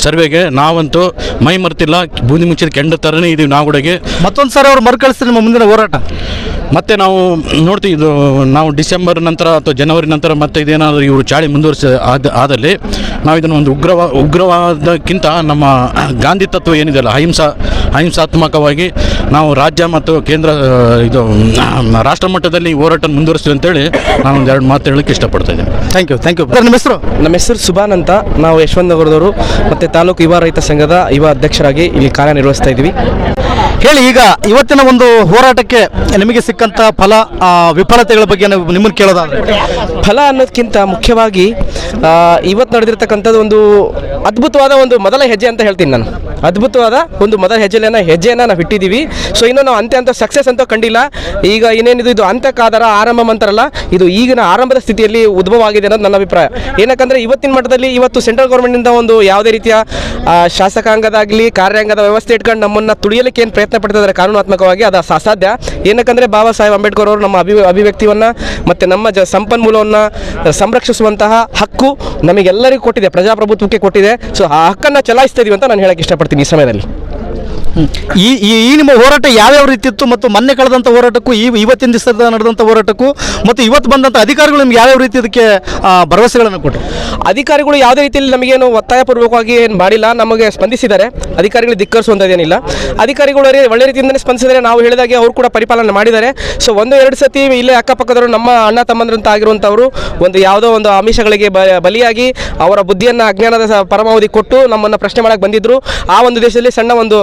ಸರ್ವೆಗೆ ನಾವಂತೂ ಮೈ ಮರ್ತಿಲ್ಲ, ಬೂದಿ ಮುಚ್ಚಿದ ಕೆಂಡ ಥರನೇ ಇದೀವಿ ನಾವು ಕೂಡ. ಮತ್ತೊಂದು ಸಾರಿ ಅವ್ರು ಮರುಕಳಿಸ್ತಾರೆ ನಿಮ್ಮ ಮುಂದಿನ ಹೋರಾಟ. ಮತ್ತು ನಾವು ನೋಡ್ತೀವಿ, ಇದು ನಾವು ಡಿಸೆಂಬರ್ ನಂತರ ಅಥವಾ ಜನವರಿ ನಂತರ ಮತ್ತೆ ಇದೇನಾದರೂ ಇವರು ಚಾಳಿ ಮುಂದುವರಿಸಿ ಆದಲ್ಲಿ ನಾವು ಇದನ್ನು ಒಂದು ಉಗ್ರವಾದಕ್ಕಿಂತ ನಮ್ಮ ಗಾಂಧಿ ತತ್ವ ಏನಿದೆಯಲ್ಲ, ಅಹಿಂಸಾತ್ಮಕವಾಗಿ ನಾವು ರಾಜ್ಯ ಮತ್ತು ಕೇಂದ್ರ ಇದು ರಾಷ್ಟ್ರ ಮಟ್ಟದಲ್ಲಿ ಹೋರಾಟ ಮುಂದುವರಿಸ್ತೀವಿ ಅಂತೇಳಿ ನಾನು ಒಂದೆರಡು ಮಾತು ಹೇಳಕ್ಕೆ ಇಷ್ಟಪಡ್ತಾ ಇದ್ದೇನೆ. Thank you sir. ನಿಮ್ಮ ಹೆಸರು? ನಮ್ಮ ಹೆಸರು ಸುಭಾನ್ ಅಂತ. ನಾವು ಯಶವಂತ ನಗರದವರು ಮತ್ತು ತಾಲೂಕು ಯುವ ರೈತ ಸಂಘದ ಯುವ ಅಧ್ಯಕ್ಷರಾಗಿ ಇಲ್ಲಿ ಕಾರ್ಯನಿರ್ವಹಿಸ್ತಾ ಇದ್ದೀವಿ. ಹೇಳಿ, ಈಗ ಇವತ್ತಿನ ಒಂದು ಹೋರಾಟಕ್ಕೆ ನಿಮಗೆ ಸಿಕ್ಕಂತ ಫಲ, ವಿಫಲತೆಗಳ ಬಗ್ಗೆ ನಿಮ್ಮನ್ನು ಕೇಳೋದಾದ್ರೆ? ಫಲ ಅನ್ನೋದಕ್ಕಿಂತ ಮುಖ್ಯವಾಗಿ ಇವತ್ತು ನಡೆದಿರ್ತಕ್ಕಂಥದ್ದು ಒಂದು ಅದ್ಭುತವಾದ ಒಂದು ಮೊದಲ ಹೆಜ್ಜೆ ಅಂತ ಹೇಳ್ತೀನಿ ನಾನು. ಅದ್ಭುತವಾದ ಒಂದು ಮೊದಲ ಹೆಜ್ಜೆಯನ್ನು ನಾವು ಇಟ್ಟಿದ್ದೀವಿ. ಸೊ ಇನ್ನು ನಾವು ಅಂತ್ಯ ಸಕ್ಸಸ್ ಅಂತ ಕಂಡಿಲ್ಲ. ಈಗ ಏನೇನಿದು ಇದು ಅಂತ್ಯಕ್ಕಾದರ ಆರಂಭ ಅಂತಾರಲ್ಲ, ಇದು ಈಗಿನ ಆರಂಭದ ಸ್ಥಿತಿಯಲ್ಲಿ ಉದ್ಭವ ಆಗಿದೆ ಅನ್ನೋದು ನನ್ನ ಅಭಿಪ್ರಾಯ. ಏನಕ್ಕಂದರೆ ಇವತ್ತಿನ ಮಟ್ಟದಲ್ಲಿ ಇವತ್ತು ಸೆಂಟ್ರಲ್ ಗೌರ್ಮೆಂಟಿಂದ ಒಂದು ಯಾವುದೇ ರೀತಿಯ ಶಾಸಕಾಂಗದಾಗಲಿ ಕಾರ್ಯಾಂಗದ ವ್ಯವಸ್ಥೆ ಇಟ್ಕೊಂಡು ನಮ್ಮನ್ನು ತುಳಿಯಲಿಕ್ಕೆ ಏನು ಪ್ರಯತ್ನ ಪಡ್ತಿದ್ದಾರೆ ಕಾನೂನಾತ್ಮಕವಾಗಿ, ಅದು ಅಸಾಧ್ಯ. ಏನಕ್ಕಂದರೆ ಬಾಬಾ ಸಾಹೇಬ್ ಅಂಬೇಡ್ಕರ್ ಅವರು ನಮ್ಮ ಅಭಿವ್ಯಕ್ತಿಯನ್ನು ಮತ್ತು ನಮ್ಮ ಸಂಪನ್ಮೂಲವನ್ನು ಸಂರಕ್ಷಿಸುವಂತಹ ಹಕ್ಕು ನಮಗೆಲ್ಲರಿಗೂ ಕೊಟ್ಟಿದೆ, ಪ್ರಜಾಪ್ರಭುತ್ವಕ್ಕೆ ಕೊಟ್ಟಿದೆ. ಸೊ ಆ ಹಕ್ಕನ್ನು ಚಲಾಯಿಸ್ತಾ ಇದೀವಿ ಅಂತ ನಾನು ಹೇಳಕ್ಕೆ ಇಷ್ಟಪಡ್ತೀನಿ ಈ ಸಮಯದಲ್ಲಿ. ಈ ನಿಮ್ಮ ಹೋರಾಟ ಯಾವ್ಯಾವ ರೀತಿ ಇತ್ತು ಮತ್ತು ಮೊನ್ನೆ ಕಳೆದಂಥ ಹೋರಾಟಕ್ಕೂ ಇವತ್ತಿನ ದಿವಸದ ನಡೆದಂಥ ಹೋರಾಟಕ್ಕೂ ಮತ್ತು ಇವತ್ತು ಬಂದಂಥ ಅಧಿಕಾರಿಗಳು ನಿಮ್ಗೆ ಯಾವ್ಯಾವ ರೀತಿ ಇದಕ್ಕೆ ಭರವಸೆಗಳನ್ನು ಕೊಟ್ಟರು? ಅಧಿಕಾರಿಗಳು ಯಾವುದೇ ರೀತಿಯಲ್ಲಿ ನಮಗೇನು ಒತ್ತಾಯಪೂರ್ವಕವಾಗಿ ಏನು ಮಾಡಿಲ್ಲ, ನಮಗೆ ಸ್ಪಂದಿಸಿದ್ದಾರೆ. ಅಧಿಕಾರಿಗಳು ಧಿಕ್ಕರಿಸುವಂಥದ್ದೇನಿಲ್ಲ. ಅಧಿಕಾರಿಗಳು ಒಳ್ಳೆ ರೀತಿಯಿಂದಲೇ ಸ್ಪಂದಿಸಿದರೆ, ನಾವು ಹೇಳಿದಾಗೆ ಅವರು ಕೂಡ ಪರಿಪಾಲನೆ ಮಾಡಿದ್ದಾರೆ. ಸೊ 1-2 ಸತಿ ಇಲ್ಲೇ ಅಕ್ಕಪಕ್ಕದವರು ನಮ್ಮ ಅಣ್ಣ ತಮ್ಮಂದ್ರಂತ ಆಗಿರುವಂಥವರು ಒಂದು ಯಾವುದೋ ಒಂದು ಆಮಿಷಗಳಿಗೆ ಬಲಿಯಾಗಿ ಅವರ ಬುದ್ಧಿಯನ್ನು ಅಜ್ಞಾನದ ಪರಮಾವಧಿ ಕೊಟ್ಟು ನಮ್ಮನ್ನು ಪ್ರಶ್ನೆ ಮಾಡಕ್ಕೆ ಬಂದಿದ್ದರು. ಆ ಒಂದು ದೇಶದಲ್ಲಿ ಸಣ್ಣ ಒಂದು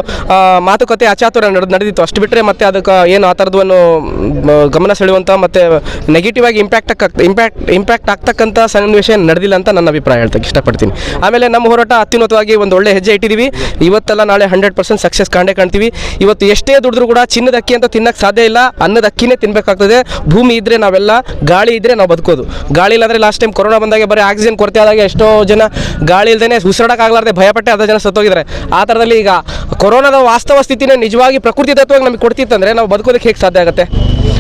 ಮಾತುಕತೆ ಅಚಾತುರ್ಯ ನಡೆದಿತ್ತು, ಅಷ್ಟು ಬಿಟ್ಟರೆ ಮತ್ತೆ ಅದಕ್ಕೆ ಏನು ಆ ಥರದವನ್ನು ಗಮನ ಸೆಳೆಯುವಂಥ ಮತ್ತು ನೆಗೆಟಿವ್ ಆಗಿ ಇಂಪ್ಯಾಕ್ಟ್ ಆಗ್ತಕ್ಕಂಥ ಸನ್ನಿವೇಶ ನಡೆದಿಲ್ಲ ಅಂತ ನನ್ನ ಅಭಿಪ್ರಾಯ ಹೇಳ್ತಕ್ಕೆ ಇಷ್ಟಪಡ್ತೀನಿ. ಆಮೇಲೆ ನಮ್ಮ ಹೋರಾಟ ಅತ್ಯುನ್ನತವಾಗಿ ಒಂದು ಒಳ್ಳೆ ಹೆಜ್ಜೆ ಇಟ್ಟಿದ್ದೀವಿ. ಇವತ್ತೆಲ್ಲ ನಾಳೆ 100% ಸಕ್ಸಸ್ ಕಾಣ್ತೀವಿ. ಇವತ್ತು ಎಷ್ಟೇ ದುಡಿದ್ರೂ ಕೂಡ ಚಿನ್ನದ ಅಕ್ಕಿ ಅಂತ ತಿನ್ನಕ್ಕೆ ಸಾಧ್ಯ ಇಲ್ಲ, ಅನ್ನದ ಅಕ್ಕಿನೇ ತಿನ್ನಬೇಕಾಗ್ತದೆ. ಭೂಮಿ ಇದ್ದರೆ ನಾವೆಲ್ಲ, ಗಾಳಿ ಇದ್ದರೆ ನಾವು ಬದುಕೋದು. ಗಾಳಿ ಇಲ್ಲಾಂದರೆ ಲಾಸ್ಟ್ ಟೈಮ್ ಕೊರೋನಾ ಬಂದಾಗ ಬರೀ ಆಕ್ಸಿಜನ್ ಕೊರತೆ ಆದಾಗ ಎಷ್ಟೋ ಜನ ಗಾಳಿ ಇಲ್ಲದೇ ಉಸಿರಾಡೋಕ್ಕಾಗಲಾರ್ದೆ ಭಯಪಟ್ಟೆ ಅರ್ಧ ಜನ ಸತ್ತೋಗಿದ್ದಾರೆ. ಆ ಥರದಲ್ಲಿ ಈಗ ಕೊರೋನಾದ ವಾಸ್ತವ ಸ್ಥಿತಿನ ನಿಜವಾಗಿ ಪ್ರಕೃತಿ ತತ್ವವಾಗಿ ನಮಗೆ ಕೊಡ್ತಿತ್ತಂದರೆ ನಾವು ಬದುಕೋದಕ್ಕೆ ಹೇಗೆ ಸಾಧ್ಯ ಆಗುತ್ತೆ?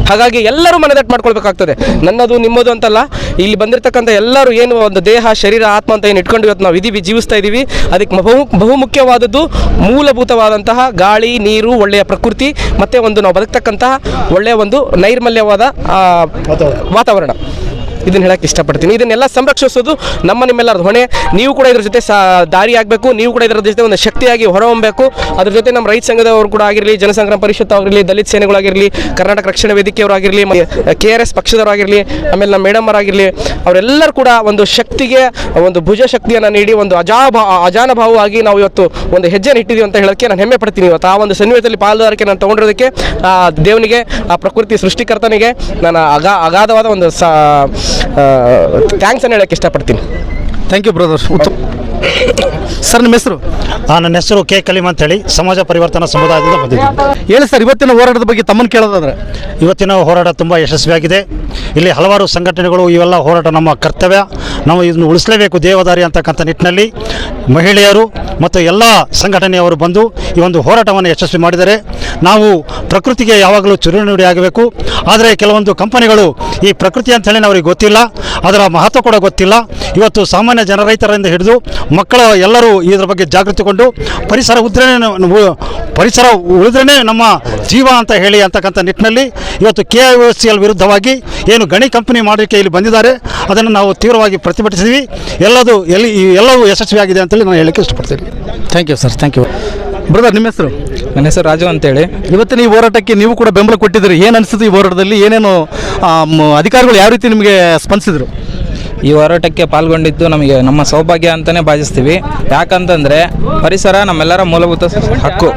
ಹಾಗಾಗಿ ಎಲ್ಲರೂ ಮನದಟ್ಟು ಮಾಡ್ಕೊಳ್ಬೇಕಾಗ್ತದೆ. ನನ್ನದು ನಿಮ್ಮದು ಅಂತಲ್ಲ, ಇಲ್ಲಿ ಬಂದಿರತಕ್ಕಂಥ ಎಲ್ಲರೂ ಏನು ಒಂದು ದೇಹ ಶರೀರ ಆತ್ಮ ಅಂತ ಏನು ಇಟ್ಕೊಂಡು ಇವತ್ತು ನಾವು ಜೀವಿಸ್ತಾ ಇದ್ದೀವಿ. ಅದಕ್ಕೆ ಬಹುಮುಖ್ಯವಾದದ್ದು ಮೂಲಭೂತವಾದಂತಹ ಗಾಳಿ, ನೀರು, ಒಳ್ಳೆಯ ಪ್ರಕೃತಿ ಮತ್ತು ಒಂದು ನಾವು ಬದುಕ್ತಕ್ಕಂತಹ ಒಳ್ಳೆಯ ಒಂದು ನೈರ್ಮಲ್ಯವಾದ ವಾತಾವರಣ. ಇದನ್ನು ಹೇಳಕ್ಕೆ ಇಷ್ಟಪಡ್ತೀನಿ. ಇದನ್ನೆಲ್ಲ ಸಂರಕ್ಷಿಸೋದು ನಿಮ್ಮೆಲ್ಲರ ಹೊಣೆ. ನೀವು ಕೂಡ ಇದ್ರ ಜೊತೆ ದಾರಿ ಆಗಬೇಕು. ನೀವು ಕೂಡ ಇದರ ಜೊತೆ ಒಂದು ಶಕ್ತಿಯಾಗಿ ಹೊರಹೊಮ್ಮಬೇಕು. ಅದ್ರ ಜೊತೆ ನಮ್ಮ ರೈತ ಸಂಘದವರು ಕೂಡ ಆಗಿರಲಿ, ಜನಸಂಗ್ರಾಮ ಪರಿಷತ್ ಆಗಿರಲಿ, ದಲಿತ ಸೇನೆಗಳಾಗಿರಲಿ, ಕರ್ನಾಟಕ ರಕ್ಷಣಾ ವೇದಿಕೆಯವರಾಗಿರಲಿ, KRS ಪಕ್ಷದವರಾಗಿರಲಿ, ಆಮೇಲೆ ನಮ್ಮ ಮೇಡಮ್ಮರಾಗಿರಲಿ, ಅವರೆಲ್ಲರೂ ಕೂಡ ಒಂದು ಶಕ್ತಿಗೆ ಒಂದು ಭುಜ ಶಕ್ತಿಯನ್ನು ನೀಡಿ ಒಂದು ಅಜಾನಭಾವವಾಗಿ ನಾವು ಇವತ್ತು ಒಂದು ಹೆಜ್ಜೆನ ಇಟ್ಟಿದ್ದೀವಿ ಅಂತ ಹೇಳೋಕ್ಕೆ ನಾನು ಹೆಮ್ಮೆ ಪಡ್ತೀನಿ. ಇವತ್ತು ಆ ಒಂದು ಸನ್ನಿವೇಶದಲ್ಲಿ ಪಾಲ್ದಾರಿಕೆ ನಾನು ತೊಗೊಂಡಿರೋದಕ್ಕೆ ದೇವನಿಗೆ, ಆ ಪ್ರಕೃತಿ ಸೃಷ್ಟಿಕರ್ತನಿಗೆ ನಾನು ಅಗಾಧವಾದ ಒಂದು ಥ್ಯಾಂಕ್ಸ್ ಅನ್ನು ಹೇಳಕ್ಕೆ ಇಷ್ಟಪಡ್ತೀನಿ. Thank you brother. ಸರ್, ನಿಮ್ಮ ಹೆಸರು? ನನ್ನ ಹೆಸರು ಕೆ ಕಲೀಮ್ ಅಂತೇಳಿ, ಸಮಾಜ ಪರಿವರ್ತನಾ ಸಮುದಾಯದಿಂದ ಬಂದಿದ್ದೀನಿ. ಹೇಳಿ ಸರ್, ಇವತ್ತಿನ ಹೋರಾಟದ ಬಗ್ಗೆ ತಮ್ಮನ್ನು ಕೇಳೋದಾದ್ರೆ? ಇವತ್ತಿನ ಹೋರಾಟ ತುಂಬ ಯಶಸ್ವಿಯಾಗಿದೆ. ಇಲ್ಲಿ ಹಲವಾರು ಸಂಘಟನೆಗಳು ಇವೆಲ್ಲ ಹೋರಾಟ ನಮ್ಮ ಕರ್ತವ್ಯ, ನಾವು ಇದನ್ನು ಉಳಿಸಲೇಬೇಕು ದೇವದಾರಿ ಅಂತಕ್ಕಂಥ ನಿಟ್ಟಿನಲ್ಲಿ ಮಹಿಳೆಯರು ಮತ್ತು ಎಲ್ಲ ಸಂಘಟನೆಯವರು ಬಂದು ಈ ಒಂದು ಹೋರಾಟವನ್ನು ಯಶಸ್ವಿ ಮಾಡಿದ್ದಾರೆ. ನಾವು ಪ್ರಕೃತಿಗೆ ಯಾವಾಗಲೂ ಚಿರುನುಡಿ ಆಗಬೇಕು. ಆದರೆ ಕೆಲವೊಂದು ಕಂಪನಿಗಳು ಈ ಪ್ರಕೃತಿ ಅಂತೇಳಿ ಅವ್ರಿಗೆ ಗೊತ್ತಿಲ್ಲ, ಅದರ ಮಹತ್ವ ಕೂಡ ಗೊತ್ತಿಲ್ಲ. ಇವತ್ತು ಸಾಮಾನ್ಯ ರೈತರಿಂದ ಹಿಡಿದು ಮಕ್ಕಳ ಎಲ್ಲರೂ ಇದರ ಬಗ್ಗೆ ಜಾಗೃತಿಗೊಂಡು ಪರಿಸರ ಉಳಿದ್ರೇ ನಮ್ಮ ಜೀವ ಅಂತ ಹೇಳಿ ಅಂತಕ್ಕಂಥ ನಿಟ್ಟಿನಲ್ಲಿ ಇವತ್ತು KIOCL ವಿರುದ್ಧವಾಗಿ ಏನು ಗಣಿ ಕಂಪನಿ ಮಾಡಲಿಕ್ಕೆ ಇಲ್ಲಿ ಬಂದಿದ್ದಾರೆ, ಅದನ್ನು ನಾವು ತೀವ್ರವಾಗಿ ಪ್ರತಿಭಟಿಸಿದ್ವಿ. ಎಲ್ಲವೂ ಯಶಸ್ವಿಯಾಗಿದೆ ಅಂತೇಳಿ ನಾನು ಹೇಳಕ್ಕೆ ಇಷ್ಟಪಡ್ತೀನಿ. Thank you sir, thank you. Brother, ನಿಮ್ಮ ಹೆಸರು? ನನ್ನ ಹೆಸರು ರಾಜು ಅಂತೇಳಿ. ಇವತ್ತಿನ ಈ ಹೋರಾಟಕ್ಕೆ ನೀವು ಕೂಡ ಬೆಂಬಲ ಕೊಟ್ಟಿದ್ದೀರಿ. ಏನು ಅನಿಸುತ್ತೆ ಈ ಹೋರಾಟದಲ್ಲಿ? ಏನೇನು ಅಧಿಕಾರಿಗಳು ಯಾವ ರೀತಿ ನಿಮಗೆ ಸ್ಪಂದಿಸಿದ್ರು? ಈ ಹೋರಾಟಕ್ಕೆ ಪಾಲ್ಗೊಂಡಿದ್ದು ನಮಗೆ ನಮ್ಮ ಸೌಭಾಗ್ಯ ಅಂತಲೇ ಭಾವಿಸ್ತೀವಿ. ಯಾಕಂತಂದರೆ ಪರಿಸರ ನಮ್ಮೆಲ್ಲರ ಮೂಲಭೂತ ಹಕ್ಕು.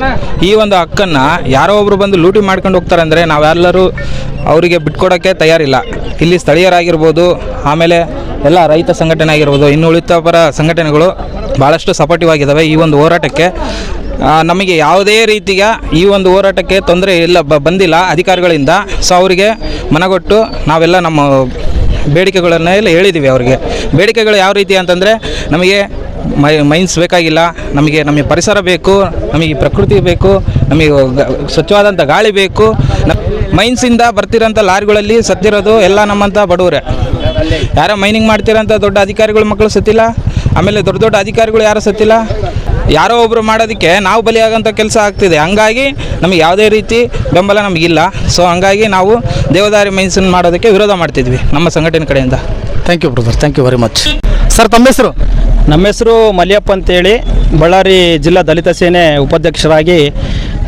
ಈ ಒಂದು ಹಕ್ಕನ್ನು ಯಾರೋ ಒಬ್ಬರು ಬಂದು ಲೂಟಿ ಮಾಡ್ಕೊಂಡು ಹೋಗ್ತಾರೆ ಅಂದರೆ ನಾವೆಲ್ಲರೂ ಅವರಿಗೆ ಬಿಟ್ಕೊಡೋಕ್ಕೆ ತಯಾರಿಲ್ಲ. ಇಲ್ಲಿ ಸ್ಥಳೀಯರಾಗಿರ್ಬೋದು, ಆಮೇಲೆ ಎಲ್ಲ ರೈತ ಸಂಘಟನೆ ಆಗಿರ್ಬೋದು, ಇನ್ನು ಉಳಿತಪರ ಸಂಘಟನೆಗಳು ಭಾಳಷ್ಟು ಸಪೋರ್ಟಿವ್ ಈ ಒಂದು ಹೋರಾಟಕ್ಕೆ. ನಮಗೆ ಯಾವುದೇ ರೀತಿಯ ಈ ಒಂದು ಹೋರಾಟಕ್ಕೆ ತೊಂದರೆ ಬಂದಿಲ್ಲ ಅಧಿಕಾರಿಗಳಿಂದ. ಸೊ ಅವರಿಗೆ ಮನಗೊಟ್ಟು ನಾವೆಲ್ಲ ನಮ್ಮ ಬೇಡಿಕೆಗಳನ್ನು ಎಲ್ಲ ಹೇಳಿದ್ದೀವಿ ಅವರಿಗೆ. ಬೇಡಿಕೆಗಳು ಯಾವ ರೀತಿ ಅಂತಂದರೆ, ನಮಗೆ ಮೈನ್ಸ್ ಬೇಕಾಗಿಲ್ಲ, ನಮಗೆ ಪರಿಸರ ಬೇಕು, ನಮಗೆ ಪ್ರಕೃತಿ ಬೇಕು, ನಮಗೆ ಸ್ವಚ್ಛವಾದಂಥ ಗಾಳಿ ಬೇಕು. ಮೈನ್ಸಿಂದ ಬರ್ತಿರೋಂಥ ಲಾರಿಗಳಲ್ಲಿ ಸತ್ತಿರೋದು ಎಲ್ಲ ನಮ್ಮಂಥ ಬಡವರೇ. ಯಾರೋ ಮೈನಿಂಗ್ ಮಾಡ್ತಿರೋಂಥ ದೊಡ್ಡ ಅಧಿಕಾರಿಗಳ ಮಕ್ಕಳು ಸತ್ತಿಲ್ಲ, ಆಮೇಲೆ ದೊಡ್ಡ ದೊಡ್ಡ ಅಧಿಕಾರಿಗಳು ಯಾರೂ ಸತ್ತಿಲ್ಲ. ಯಾರೋ ಒಬ್ಬರು ಮಾಡೋದಕ್ಕೆ ನಾವು ಬಲಿಯಾಗೋಂಥ ಕೆಲಸ ಆಗ್ತಿದೆ. ಹಂಗಾಗಿ ನಮಗೆ ಯಾವುದೇ ರೀತಿ ಬೆಂಬಲ ನಮಗಿಲ್ಲ. ಸೊ ಹಂಗಾಗಿ ನಾವು ದೇವದಾರಿ ಮೈನ್ಸನ್ನು ಮಾಡೋದಕ್ಕೆ ವಿರೋಧ ಮಾಡ್ತಿದ್ವಿ ನಮ್ಮ ಸಂಘಟನೆ ಕಡೆಯಿಂದ. Thank you brother, thank you very much. Sir, ತಮ್ಮ ಹೆಸರು? ನಮ್ಮ ಹೆಸರು ಮಲ್ಯಪ್ಪ ಅಂತೇಳಿ, ಬಳ್ಳಾರಿ ಜಿಲ್ಲಾ ದಲಿತ ಸೇನೆ ಉಪಾಧ್ಯಕ್ಷರಾಗಿ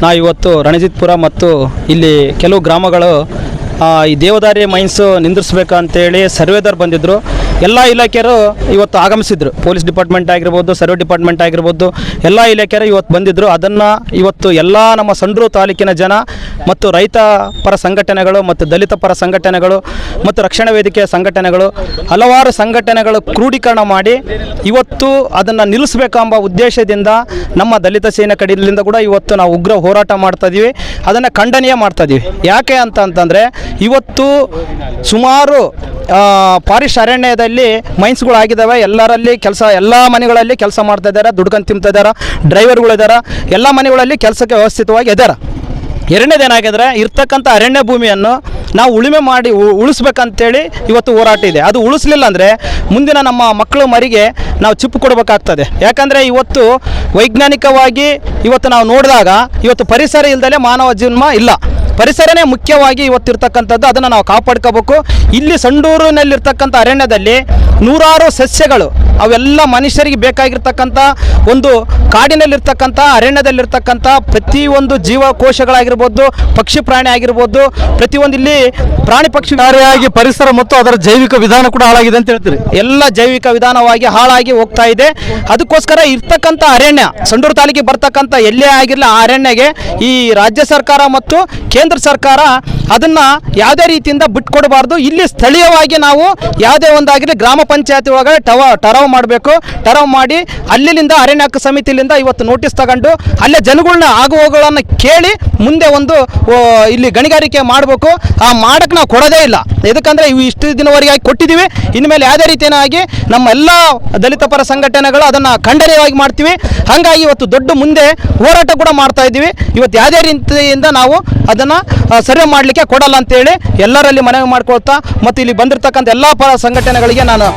ನಾವು ಇವತ್ತು ರಣಜಿತ್ಪುರ ಮತ್ತು ಇಲ್ಲಿ ಕೆಲವು ಗ್ರಾಮಗಳು ಈ ದೇವದಾರಿ ಮೈನ್ಸು ನಿಂದಿರಿಸ್ಬೇಕಂತೇಳಿ ಸರ್ವೇದವ್ರು ಬಂದಿದ್ದರು. ಎಲ್ಲ ಇಲಾಖೆಯರು ಇವತ್ತು ಆಗಮಿಸಿದ್ರು. ಪೊಲೀಸ್ ಡಿಪಾರ್ಟ್ಮೆಂಟ್ ಆಗಿರ್ಬೋದು, ಸರ್ವೆ ಡಿಪಾರ್ಟ್ಮೆಂಟ್ ಆಗಿರ್ಬೋದು, ಎಲ್ಲ ಇಲಾಖೆಯರು ಇವತ್ತು ಬಂದಿದ್ದರು. ಅದನ್ನು ಇವತ್ತು ಎಲ್ಲ ನಮ್ಮ ಸಂಡೂರು ತಾಲೂಕಿನ ಜನ ಮತ್ತು ರೈತ ಪರ ಸಂಘಟನೆಗಳು ಮತ್ತು ದಲಿತ ಪರ ಸಂಘಟನೆಗಳು ಮತ್ತು ರಕ್ಷಣಾ ವೇದಿಕೆಯ ಸಂಘಟನೆಗಳು ಹಲವಾರು ಸಂಘಟನೆಗಳು ಕ್ರೋಢೀಕರಣ ಮಾಡಿ ಇವತ್ತು ಅದನ್ನು ನಿಲ್ಲಿಸಬೇಕೆಂಬ ಉದ್ದೇಶದಿಂದ ನಮ್ಮ ದಲಿತ ಸೇನೆ ಕಡೆಯಿಂದ ಕೂಡ ಇವತ್ತು ನಾವು ಉಗ್ರ ಹೋರಾಟ ಮಾಡ್ತಾಯಿದ್ದೀವಿ. ಅದನ್ನು ಖಂಡನೀಯ ಮಾಡ್ತಾಯಿದ್ದೀವಿ. ಯಾಕೆ ಅಂತಂದರೆ ಇವತ್ತು ಸುಮಾರು ಫಾರೆಸ್ಟ್ ಅರಣ್ಯದಲ್ಲಿ ಮೈನ್ಸ್ಗಳಾಗಿದ್ದಾವೆ. ಎಲ್ಲರಲ್ಲಿ ಕೆಲಸ, ಎಲ್ಲ ಮನೆಗಳಲ್ಲಿ ಕೆಲಸ ಮಾಡ್ತಾ ಇದ್ದಾರೆ, ದುಡ್ಕೊಂಡು ತಿಂತಾ ಇದ್ದಾರೆ, ಡ್ರೈವರ್ಗಳಿದ್ದಾರೆ, ಎಲ್ಲ ಮನೆಗಳಲ್ಲಿ ಕೆಲಸಕ್ಕೆ ವ್ಯವಸ್ಥಿತವಾಗಿ ಇದ್ದಾರೆ. ಎರಡನೇದೇನಾಗಿದ್ರೆ ಇರ್ತಕ್ಕಂಥ ಅರಣ್ಯ ಭೂಮಿಯನ್ನು ನಾವು ಉಳುಮೆ ಮಾಡಿ ಉಳಿಸ್ಬೇಕಂತೇಳಿ ಇವತ್ತು ಹೋರಾಟ ಇದೆ. ಅದು ಉಳಿಸ್ಲಿಲ್ಲ ಅಂದರೆ ಮುಂದಿನ ನಮ್ಮ ಮಕ್ಕಳು ಮರಿಗೆ ನಾವು ಚಿಪ್ಪು ಕೊಡಬೇಕಾಗ್ತದೆ. ಯಾಕಂದರೆ ಇವತ್ತು ವೈಜ್ಞಾನಿಕವಾಗಿ ಇವತ್ತು ನಾವು ನೋಡಿದಾಗ ಇವತ್ತು ಪರಿಸರ ಇಲ್ಲದೆ ಮಾನವ ಜನ್ಮ ಇಲ್ಲ. ಪರಿಸರನೇ ಮುಖ್ಯವಾಗಿ ಇವತ್ತಿರ್ತಕ್ಕಂಥದ್ದು, ಅದನ್ನು ನಾವು ಕಾಪಾಡ್ಕೋಬೇಕು. ಇಲ್ಲಿ ಸಂಡೂರಿನಲ್ಲಿರ್ತಕ್ಕಂಥ ಅರಣ್ಯದಲ್ಲಿ ನೂರಾರು ಸಸ್ಯಗಳು ಅವೆಲ್ಲ ಮನುಷ್ಯರಿಗೆ ಬೇಕಾಗಿರ್ತಕ್ಕಂಥ ಒಂದು ಕಾಡಿನಲ್ಲಿರ್ತಕ್ಕಂಥ ಅರಣ್ಯದಲ್ಲಿರ್ತಕ್ಕಂಥ ಪ್ರತಿಯೊಂದು ಜೀವಕೋಶಗಳಾಗಿರ್ಬೋದು, ಪಕ್ಷಿ ಪ್ರಾಣಿ ಆಗಿರ್ಬೋದು, ಪ್ರತಿಯೊಂದು ಇಲ್ಲಿ ಪ್ರಾಣಿ ಪಕ್ಷಿ ಕಾರ್ಯವಾಗಿ ಪರಿಸರ ಮತ್ತು ಅದರ ಜೈವಿಕ ವಿಧಾನ ಕೂಡ ಹಾಳಾಗಿದೆ ಅಂತ ಹೇಳ್ತೀರಿ. ಎಲ್ಲ ಜೈವಿಕ ವಿಧಾನವಾಗಿ ಹಾಳಾಗಿ ಹೋಗ್ತಾ ಇದೆ. ಅದಕ್ಕೋಸ್ಕರ ಇರ್ತಕ್ಕಂಥ ಅರಣ್ಯ ಸಂಡೂರು ತಾಲೂಕಿಗೆ ಬರ್ತಕ್ಕಂಥ ಎಲ್ಲೇ ಆಗಿರಲಿ ಆ ಅರಣ್ಯಗೆ ಈ ರಾಜ್ಯ ಸರ್ಕಾರ ಮತ್ತು ಕೇಂದ್ರ ಸರ್ಕಾರ ಅದನ್ನು ಯಾವುದೇ ರೀತಿಯಿಂದ ಬಿಟ್ಕೊಡಬಾರ್ದು. ಇಲ್ಲಿ ಸ್ಥಳೀಯವಾಗಿ ನಾವು ಯಾವುದೇ ಒಂದಾಗಿರಲಿ ಗ್ರಾಮ ಪಂಚಾಯತಿ ಒಳಗಡೆ ಟರಾವ್ ಮಾಡಬೇಕು. ಟರಾವ್ ಮಾಡಿ ಅಲ್ಲಿಂದ ಅರಣ್ಯ ಹಕ್ಕು ಸಮಿತಿಯಿಂದ ಇವತ್ತು ನೋಟಿಸ್ ತಗೊಂಡು ಅಲ್ಲೇ ಜನಗಳನ್ನ ಆಗುವಗಳನ್ನು ಕೇಳಿ ಮುಂದೆ ಒಂದು ಇಲ್ಲಿ ಗಣಿಗಾರಿಕೆ ಮಾಡಬೇಕು. ಆ ಮಾಡಕ್ಕೆ ನಾವು ಕೊಡೋದೇ ಇಲ್ಲ. ಯಾಕಂದರೆ ಇವು ಇಷ್ಟು ದಿನವರೆಗೆ ಕೊಟ್ಟಿದ್ದೀವಿ. ಇನ್ಮೇಲೆ ಯಾವುದೇ ರೀತಿಯಾಗಿ ನಮ್ಮ ಎಲ್ಲ ದಲಿತ ಪರ ಸಂಘಟನೆಗಳು ಅದನ್ನು ಖಂಡನೀಯವಾಗಿ ಮಾಡ್ತೀವಿ. ಹಾಗಾಗಿ ಇವತ್ತು ದೊಡ್ಡ ಮುಂದೆ ಹೋರಾಟ ಕೂಡ ಮಾಡ್ತಾ ಇದ್ದೀವಿ. ಇವತ್ತು ಯಾವುದೇ ರೀತಿಯಿಂದ ನಾವು ಅದನ್ನು ಸರ್ವೆ ಮಾಡಲಿಕ್ಕೆ ಕೊಡಲ್ಲ ಅಂತೇಳಿ ಎಲ್ಲರಲ್ಲಿ ಮನವಿ ಮಾಡ್ಕೊಳ್ತಾ ಮತ್ತು ಇಲ್ಲಿ ಬಂದಿರತಕ್ಕಂಥ ಎಲ್ಲ ಪರ ಸಂಘಟನೆಗಳಿಗೆ ನಾನು